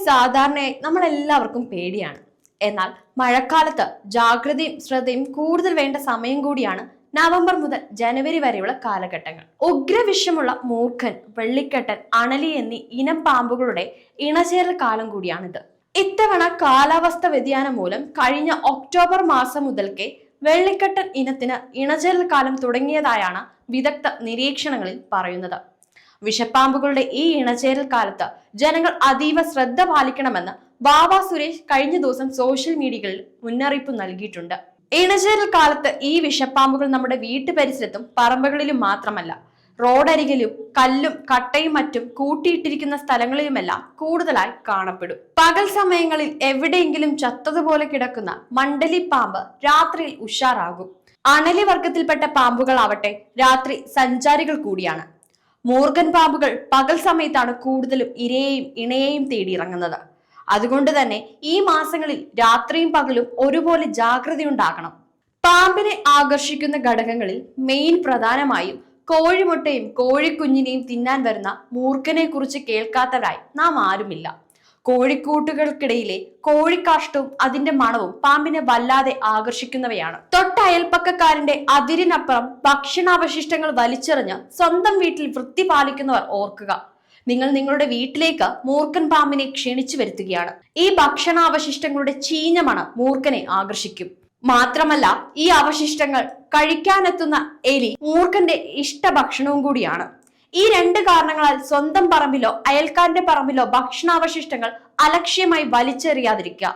സാധാരണയായി നമ്മളെല്ലാവർക്കും പേടിയാണ്. എന്നാൽ മഴക്കാലത്ത് ജാഗ്രതയും ശ്രദ്ധയും കൂടുതൽ വേണ്ട സമയം കൂടിയാണ് നവംബർ മുതൽ ജനുവരി വരെയുള്ള കാലഘട്ടങ്ങൾ. ഉഗ്രവിഷമുള്ള മൂർഖൻ, വെള്ളിക്കെട്ടൻ, അണലി എന്നീ ഇനം പാമ്പുകളുടെ ഇണചേരൽ കാലം കൂടിയാണിത്. ഇത്തവണ കാലാവസ്ഥ വ്യതിയാനം മൂലം കഴിഞ്ഞ ഒക്ടോബർ മാസം മുതൽക്കേ വെള്ളിക്കെട്ടൻ ഇനത്തിന് ഇണചേരൽ കാലം തുടങ്ങിയതായാണ് വിദഗ്ധ നിരീക്ഷണങ്ങളിൽ പറയുന്നത്. വിഷപ്പാമ്പുകളുടെ ഈ ഇണചേരൽ കാലത്ത് ജനങ്ങൾ അതീവ ശ്രദ്ധ പാലിക്കണമെന്ന് ബാബ സുരേഷ് കഴിഞ്ഞ ദിവസം സോഷ്യൽ മീഡിയകളിൽ മുന്നറിയിപ്പ് നൽകിയിട്ടുണ്ട്. ഇണചേരൽ കാലത്ത് ഈ വിഷപ്പാമ്പുകൾ നമ്മുടെ വീട്ടു പരിസരത്തും പറമ്പുകളിലും മാത്രമല്ല, റോഡരികിലും കല്ലും കട്ടയും മറ്റും കൂട്ടിയിട്ടിരിക്കുന്ന സ്ഥലങ്ങളിലുമെല്ലാം കൂടുതലായി കാണപ്പെടും. പകൽ സമയങ്ങളിൽ എവിടെയെങ്കിലും ചത്തതുപോലെ കിടക്കുന്ന മണ്ഡലിപ്പാമ്പ് രാത്രിയിൽ ഉഷാറാകും. അണലി വർഗത്തിൽപ്പെട്ട പാമ്പുകളാവട്ടെ രാത്രി സഞ്ചാരികൾ കൂടിയാണ്. മൂർഖൻ പാമ്പുകൾ പകൽ സമയത്താണ് കൂടുതലും ഇരയെയും ഇണയെയും തേടിയിറങ്ങുന്നത്. അതുകൊണ്ട് തന്നെ ഈ മാസങ്ങളിൽ രാത്രിയും പകലും ഒരുപോലെ ജാഗ്രതയുണ്ടാകണം. പാമ്പിനെ ആകർഷിക്കുന്ന ഘടകങ്ങളിൽ മെയിൻ പ്രധാനമായും കോഴിമുട്ടയും കോഴിക്കുഞ്ഞിനെയും തിന്നാൻ വരുന്ന മൂർഖനെ കുറിച്ച് കേൾക്കാത്തവരായി നാം ആരുമില്ല. കോഴിക്കൂട്ടുകൾക്കിടയിലെ കോഴിക്കാഷ്ടവും അതിന്റെ മണവും പാമ്പിനെ വല്ലാതെ ആകർഷിക്കുന്നവയാണ്. തൊട്ടയൽപ്പക്കക്കാരന്റെ അതിരിനപ്പുറം ഭക്ഷണാവശിഷ്ടങ്ങൾ വലിച്ചെറിഞ്ഞ് സ്വന്തം വീട്ടിൽ വൃത്തി പാലിക്കുന്നവർ ഓർക്കുക, നിങ്ങൾ നിങ്ങളുടെ വീട്ടിലേക്ക് മൂർഖൻ പാമ്പിനെ ക്ഷണിച്ചു വരുത്തുകയാണ്. ഈ ഭക്ഷണാവശിഷ്ടങ്ങളുടെ ചീഞ്ഞ മണം മൂർഖനെ ആകർഷിക്കും. മാത്രമല്ല, ഈ അവശിഷ്ടങ്ങൾ കഴിക്കാനെത്തുന്ന എലി മൂർഖന്റെ ഇഷ്ട ഭക്ഷണവും കൂടിയാണ്. ഈ രണ്ട് കാരണങ്ങളാൽ സ്വന്തം പറമ്പിലോ അയൽക്കാരന്റെ പറമ്പിലോ ഭക്ഷണാവശിഷ്ടങ്ങൾ അലക്ഷ്യമായി വലിച്ചെറിയാതിരിക്കുക.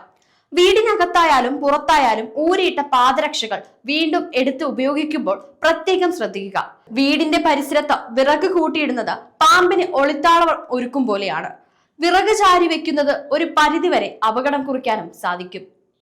വീടിനകത്തായാലും പുറത്തായാലും ഊരിയിട്ട പാദരക്ഷകൾ വീണ്ടും എടുത്ത് ഉപയോഗിക്കുമ്പോൾ പ്രത്യേകം ശ്രദ്ധിക്കുക. വീടിന്റെ പരിസരത്ത് വിറക് കൂട്ടിയിടുന്നത് പാമ്പിന് ഒളിത്താളം ഒരുക്കും പോലെയാണ്. വിറക് ചാരി വെക്കുന്നത് ഒരു പരിധിവരെ അപകടം കുറിക്കാനും സാധിക്കും.